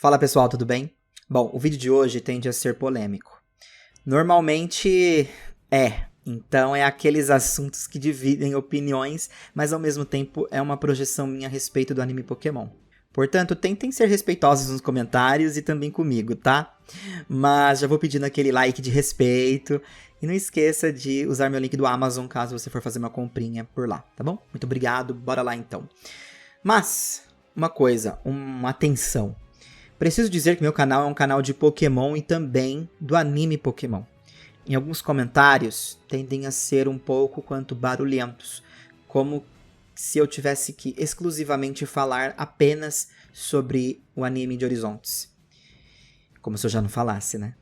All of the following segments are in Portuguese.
Fala pessoal, tudo bem? Bom, o vídeo de hoje tende a ser polêmico. Normalmente então é aqueles assuntos que dividem opiniões, mas ao mesmo tempo é uma projeção minha a respeito do anime Pokémon. Portanto, tentem ser respeitosos nos comentários e também comigo, tá? Mas já vou pedindo aquele like de respeito e não esqueça de usar meu link do Amazon caso você for fazer uma comprinha por lá, tá bom? Muito obrigado, bora lá então. Mas, uma atenção. Preciso dizer que meu canal é um canal de Pokémon e também do anime Pokémon. Em alguns comentários tendem a ser um pouco quanto barulhentos, como se eu tivesse que exclusivamente falar apenas sobre o anime de Horizontes. Como se eu já não falasse, né?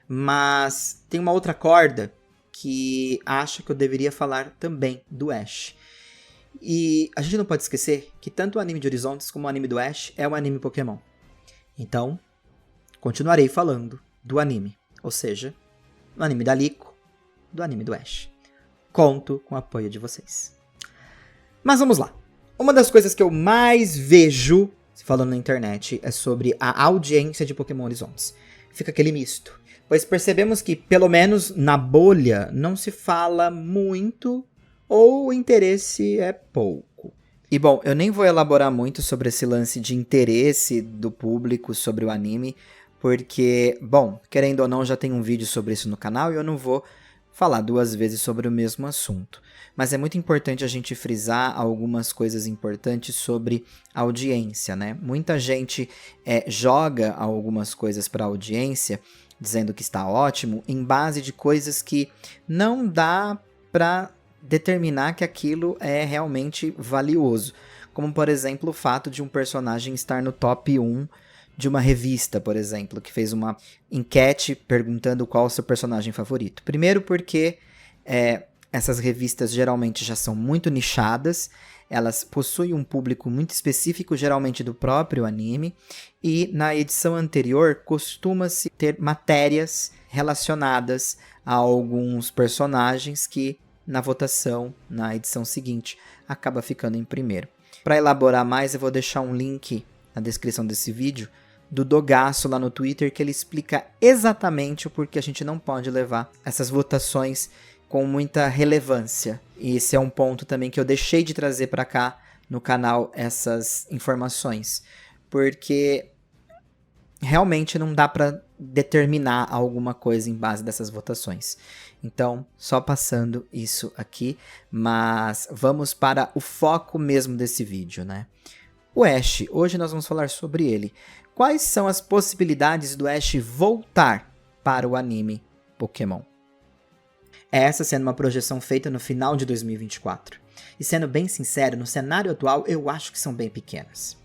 Mas tem uma outra corda que acha que eu deveria falar também do Ash. E a gente não pode esquecer que tanto o anime de Horizontes como o anime do Ash é um anime Pokémon. Então, continuarei falando do anime, ou seja, do anime da Liko, do anime do Ash. Conto com o apoio de vocês. Mas vamos lá. Uma das coisas que eu mais vejo falando na internet é sobre a audiência de Pokémon Horizontes. Fica aquele misto, pois percebemos que, pelo menos na bolha, não se fala muito ou o interesse é pouco. E bom, eu nem vou elaborar muito sobre esse lance de interesse do público sobre o anime, porque, bom, querendo ou não, já tem um vídeo sobre isso no canal e eu não vou falar duas vezes sobre o mesmo assunto. Mas é muito importante a gente frisar algumas coisas importantes sobre a audiência, né? Muita gente joga algumas coisas para a audiência, dizendo que está ótimo, em base de coisas que não dá para determinar que aquilo é realmente valioso. Como, por exemplo, o fato de um personagem estar no top 1 de uma revista, por exemplo, que fez uma enquete perguntando qual é o seu personagem favorito. Primeiro porque essas revistas geralmente já são muito nichadas, elas possuem um público muito específico, geralmente do próprio anime, e na edição anterior costuma-se ter matérias relacionadas a alguns personagens que na votação, na edição seguinte, acaba ficando em primeiro. Para elaborar mais, eu vou deixar um link na descrição desse vídeo do Dogaço lá no Twitter, que ele explica exatamente o porquê a gente não pode levar essas votações com muita relevância. E esse é um ponto também que eu deixei de trazer para cá no canal, essas informações, porque realmente não dá para determinar alguma coisa em base dessas votações. Então, só passando isso aqui, mas vamos para o foco mesmo desse vídeo, né? O Ash, hoje nós vamos falar sobre ele. Quais são as possibilidades do Ash voltar para o anime Pokémon? Essa sendo uma projeção feita no final de 2024. E sendo bem sincero, no cenário atual eu acho que são bem pequenas.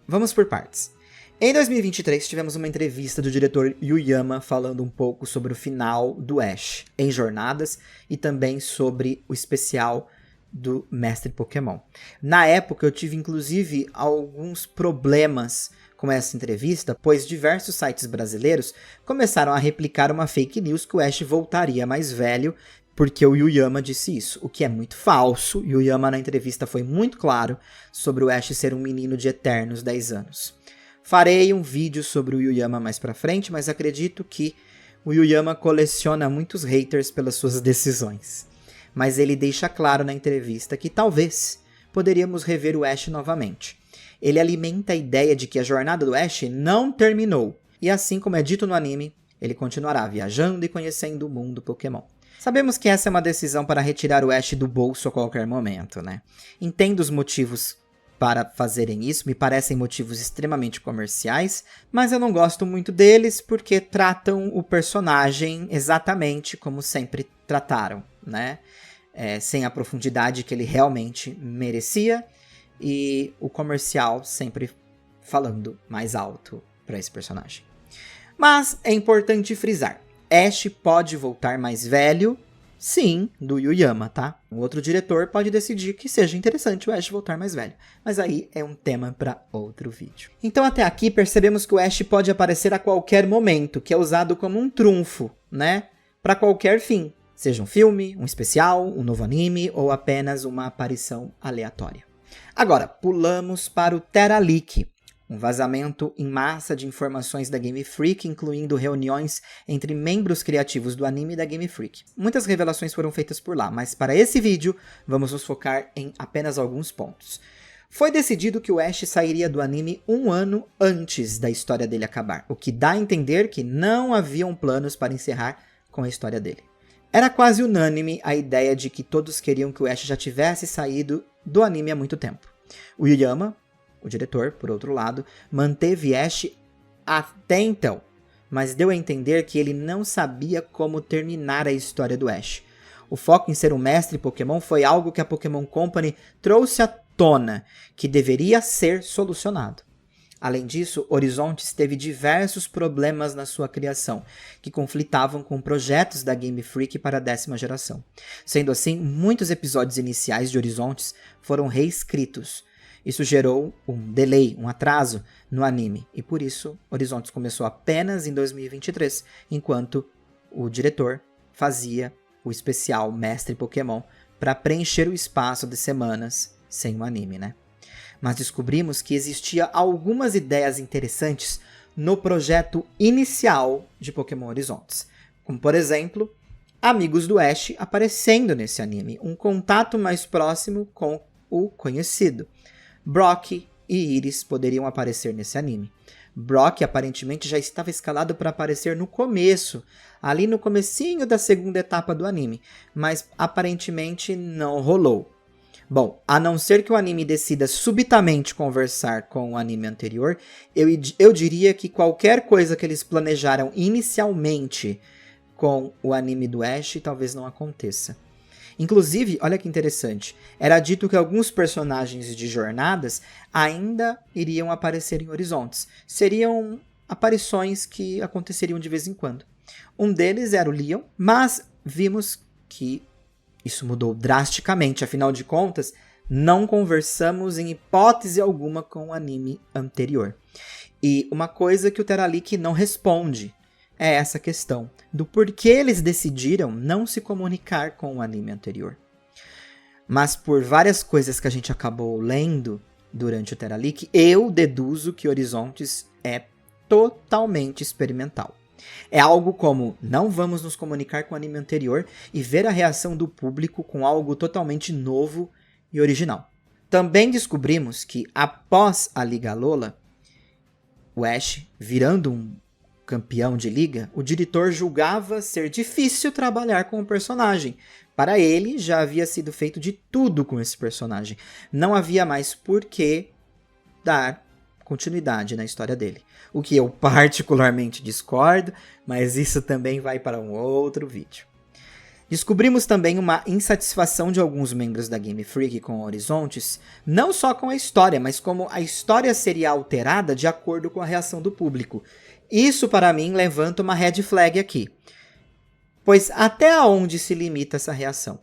Vamos por partes. Em 2023, tivemos uma entrevista do diretor Yuyama falando um pouco sobre o final do Ash em Jornadas e também sobre o especial do Mestre Pokémon. Na época, eu tive inclusive alguns problemas com essa entrevista, pois diversos sites brasileiros começaram a replicar uma fake news que o Ash voltaria mais velho, porque o Yuyama disse isso, o que é muito falso. Yuyama na entrevista foi muito claro sobre o Ash ser um menino de eternos 10 anos. Farei um vídeo sobre o Yuyama mais pra frente, mas acredito que o Yuyama coleciona muitos haters pelas suas decisões. Mas ele deixa claro na entrevista que talvez poderíamos rever o Ash novamente. Ele alimenta a ideia de que a jornada do Ash não terminou, e assim como é dito no anime, ele continuará viajando e conhecendo o mundo Pokémon. Sabemos que essa é uma decisão para retirar o Ash do bolso a qualquer momento, né? Entendo os motivos para fazerem isso, me parecem motivos extremamente comerciais, mas eu não gosto muito deles porque tratam o personagem exatamente como sempre trataram, né? Sem a profundidade que ele realmente merecia e o comercial sempre falando mais alto para esse personagem. Mas é importante frisar, Ash pode voltar mais velho, sim, do Yuyama, tá? O outro diretor pode decidir que seja interessante o Ash voltar mais velho, mas aí é um tema para outro vídeo. Então até aqui percebemos que o Ash pode aparecer a qualquer momento, que é usado como um trunfo, né? Para qualquer fim, seja um filme, um especial, um novo anime ou apenas uma aparição aleatória. Agora, pulamos para o Teralick. Um vazamento em massa de informações da Game Freak, incluindo reuniões entre membros criativos do anime e da Game Freak. Muitas revelações foram feitas por lá, mas para esse vídeo vamos nos focar em apenas alguns pontos. Foi decidido que o Ash sairia do anime 1 ano antes da história dele acabar, o que dá a entender que não haviam planos para encerrar com a história dele. Era quase unânime a ideia de que todos queriam que o Ash já tivesse saído do anime há muito tempo. O Yuyama, o diretor, por outro lado, manteve Ash até então, mas deu a entender que ele não sabia como terminar a história do Ash. O foco em ser um mestre Pokémon foi algo que a Pokémon Company trouxe à tona, que deveria ser solucionado. Além disso, Horizontes teve diversos problemas na sua criação, que conflitavam com projetos da Game Freak para a 10ª geração. Sendo assim, muitos episódios iniciais de Horizontes foram reescritos. Isso gerou um delay, um atraso no anime, e por isso Horizontes começou apenas em 2023, enquanto o diretor fazia o especial Mestre Pokémon para preencher o espaço de semanas sem o anime, né? Mas descobrimos que existia algumas ideias interessantes no projeto inicial de Pokémon Horizontes, como por exemplo, amigos do Ash aparecendo nesse anime, um contato mais próximo com o conhecido. Brock e Iris poderiam aparecer nesse anime. Brock aparentemente já estava escalado para aparecer no começo, ali no comecinho da 2ª etapa do anime, mas aparentemente não rolou. Bom, a não ser que o anime decida subitamente conversar com o anime anterior, eu diria que qualquer coisa que eles planejaram inicialmente com o anime do Ash talvez não aconteça. Inclusive, olha que interessante, era dito que alguns personagens de jornadas ainda iriam aparecer em Horizontes. Seriam aparições que aconteceriam de vez em quando. Um deles era o Leon, mas vimos que isso mudou drasticamente, afinal de contas, não conversamos em hipótese alguma com o anime anterior. E uma coisa que o Teralic não responde é essa questão do porquê eles decidiram não se comunicar com o anime anterior. Mas por várias coisas que a gente acabou lendo durante o Teralic, eu deduzo que Horizontes é totalmente experimental. É algo como, não vamos nos comunicar com o anime anterior e ver a reação do público com algo totalmente novo e original. Também descobrimos que, após a Liga Alola, o Ash virando um campeão de liga, o diretor julgava ser difícil trabalhar com o personagem. Para ele, já havia sido feito de tudo com esse personagem. Não havia mais por que dar continuidade na história dele. O que eu particularmente discordo, mas isso também vai para um outro vídeo. Descobrimos também uma insatisfação de alguns membros da Game Freak com Horizontes, não só com a história, mas como a história seria alterada de acordo com a reação do público. Isso, para mim, levanta uma red flag aqui. Pois até onde se limita essa reação?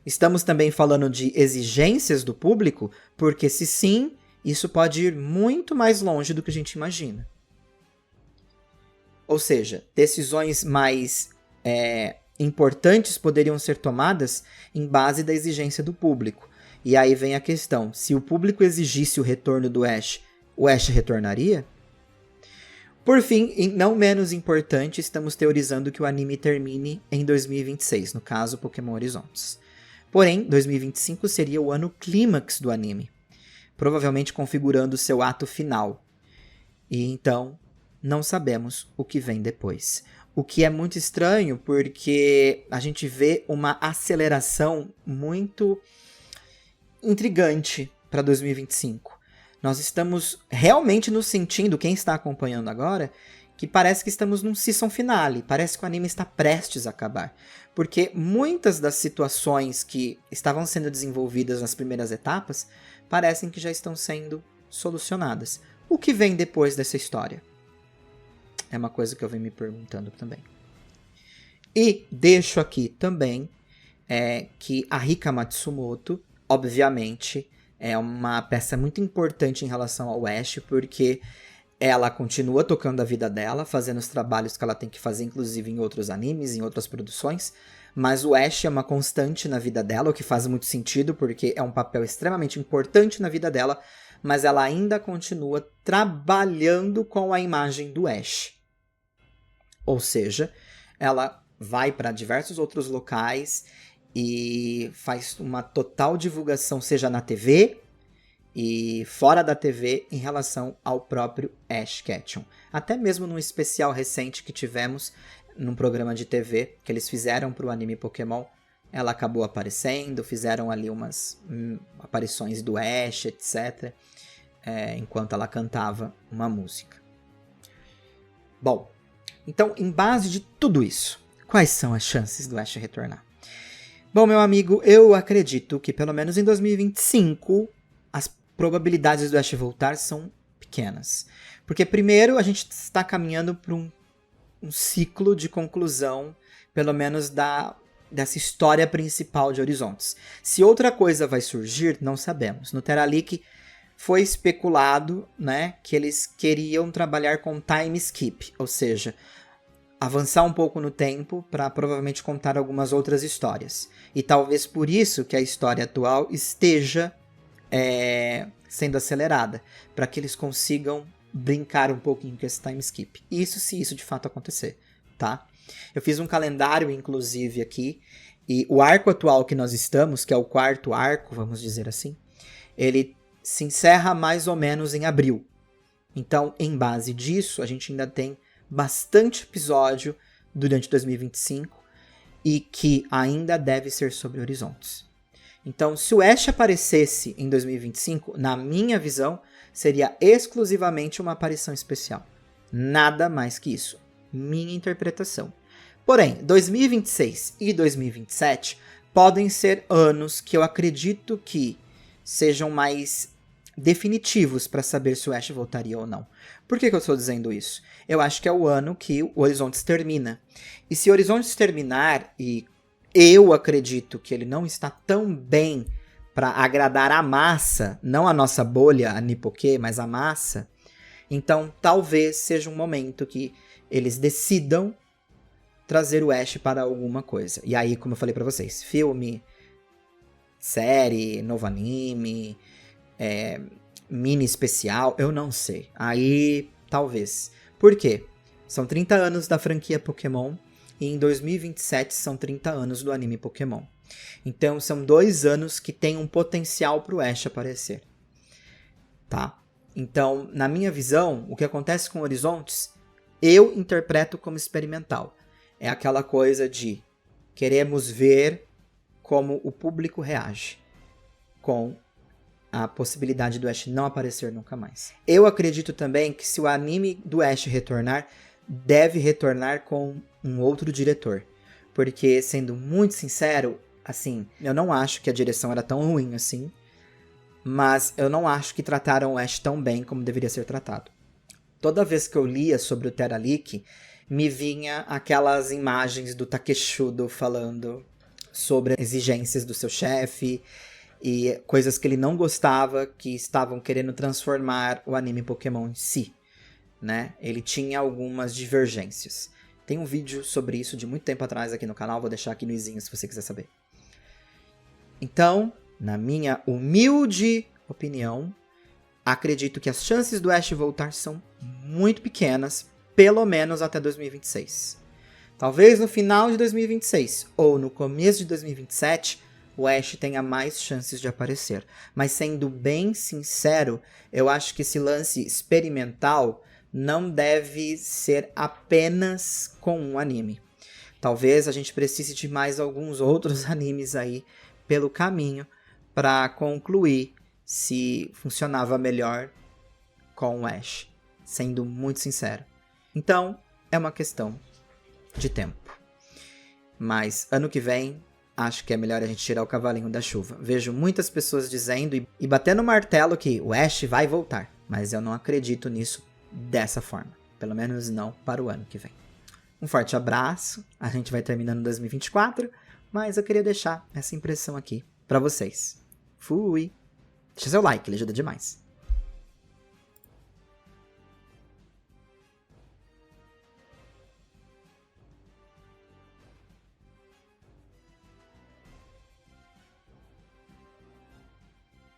Estamos também falando de exigências do público, porque se sim, isso pode ir muito mais longe do que a gente imagina. Ou seja, decisões mais importantes poderiam ser tomadas em base da exigência do público. E aí vem a questão, se o público exigisse o retorno do Ash, o Ash retornaria? Por fim, e não menos importante, estamos teorizando que o anime termine em 2026, no caso Pokémon Horizontes. Porém, 2025 seria o ano clímax do anime, provavelmente configurando seu ato final. E então, não sabemos o que vem depois. O que é muito estranho, porque a gente vê uma aceleração muito intrigante para 2025. Nós estamos realmente nos sentindo, quem está acompanhando agora, que parece que estamos num season finale, parece que o anime está prestes a acabar. Porque muitas das situações que estavam sendo desenvolvidas nas primeiras etapas, parecem que já estão sendo solucionadas. O que vem depois dessa história? É uma coisa que eu venho me perguntando também. E deixo aqui também que a Rika Matsumoto, obviamente, é uma peça muito importante em relação ao Ash, porque ela continua tocando a vida dela, fazendo os trabalhos que ela tem que fazer, inclusive em outros animes, em outras produções. Mas o Ash é uma constante na vida dela, o que faz muito sentido, porque é um papel extremamente importante na vida dela. mas ela ainda continua trabalhando com a imagem do Ash. Ou seja, ela vai para diversos outros locais e faz uma total divulgação, seja na TV e fora da TV, em relação ao próprio Ash Ketchum. Até mesmo num especial recente que tivemos num programa de TV que eles fizeram para o anime Pokémon, ela acabou aparecendo, fizeram ali umas aparições do Ash, etc., enquanto ela cantava uma música. Bom, então, em base de tudo isso, quais são as chances do Ash retornar? Bom, meu amigo, eu acredito que pelo menos em 2025 as probabilidades do Ash voltar são pequenas. Porque primeiro a gente está caminhando para um ciclo de conclusão, pelo menos dessa história principal de Horizontes. Se outra coisa vai surgir, não sabemos. No Teralic foi especulado, né, que eles queriam trabalhar com time skip, ou seja, avançar um pouco no tempo para provavelmente contar algumas outras histórias. E talvez por isso que a história atual esteja sendo acelerada, para que eles consigam brincar um pouquinho com esse time skip. Isso se isso de fato acontecer, tá? Eu fiz um calendário, inclusive, aqui, e o arco atual que nós estamos, que é o quarto arco, vamos dizer assim, ele se encerra mais ou menos em abril. Então, em base disso, a gente ainda tem bastante episódio durante 2025 e que ainda deve ser sobre Horizontes. Então, se o Ash aparecesse em 2025, na minha visão, seria exclusivamente uma aparição especial. Nada mais que isso. Minha interpretação. Porém, 2026 e 2027 podem ser anos que eu acredito que sejam mais definitivos para saber se o Ash voltaria ou não. Por que eu estou dizendo isso? Eu acho que é o ano que o Horizontes termina. E se o Horizontes terminar, e eu acredito que ele não está tão bem para agradar a massa, não a nossa bolha, a Nipoque, mas a massa, então talvez seja um momento que eles decidam trazer o Ash para alguma coisa. E aí, como eu falei para vocês, filme, série, novo anime, mini especial, eu não sei. Aí, talvez. Por quê? São 30 anos da franquia Pokémon e em 2027 são 30 anos do anime Pokémon. Então, são 2 anos que tem um potencial pro Ash aparecer. Tá? Então, na minha visão, o que acontece com Horizontes, eu interpreto como experimental. É aquela coisa de queremos ver como o público reage com a possibilidade do Ash não aparecer nunca mais. Eu acredito também que se o anime do Ash retornar, deve retornar com um outro diretor. Porque, sendo muito sincero, assim, eu não acho que a direção era tão ruim assim, mas eu não acho que trataram o Ash tão bem como deveria ser tratado. Toda vez que eu lia sobre o Teralic, me vinha aquelas imagens do Takeshudo falando sobre as exigências do seu chefe e coisas que ele não gostava, que estavam querendo transformar o anime Pokémon em si, né? Ele tinha algumas divergências. Tem um vídeo sobre isso de muito tempo atrás aqui no canal, vou deixar aqui no izinho se você quiser saber. Então, na minha humilde opinião, acredito que as chances do Ash voltar são muito pequenas, pelo menos até 2026. Talvez no final de 2026 ou no começo de 2027, o Ash tenha mais chances de aparecer. Mas sendo bem sincero, eu acho que esse lance experimental não deve ser apenas com um anime. Talvez a gente precise de mais alguns outros animes aí pelo caminho para concluir se funcionava melhor com o Ash, sendo muito sincero. Então, é uma questão de tempo. Mas ano que vem, acho que é melhor a gente tirar o cavalinho da chuva. Vejo muitas pessoas dizendo e batendo o martelo que o Ash vai voltar, mas eu não acredito nisso dessa forma. Pelo menos não para o ano que vem. Um forte abraço, a gente vai terminando 2024, mas eu queria deixar essa impressão aqui para vocês. Fui! Deixa seu like, ele ajuda demais.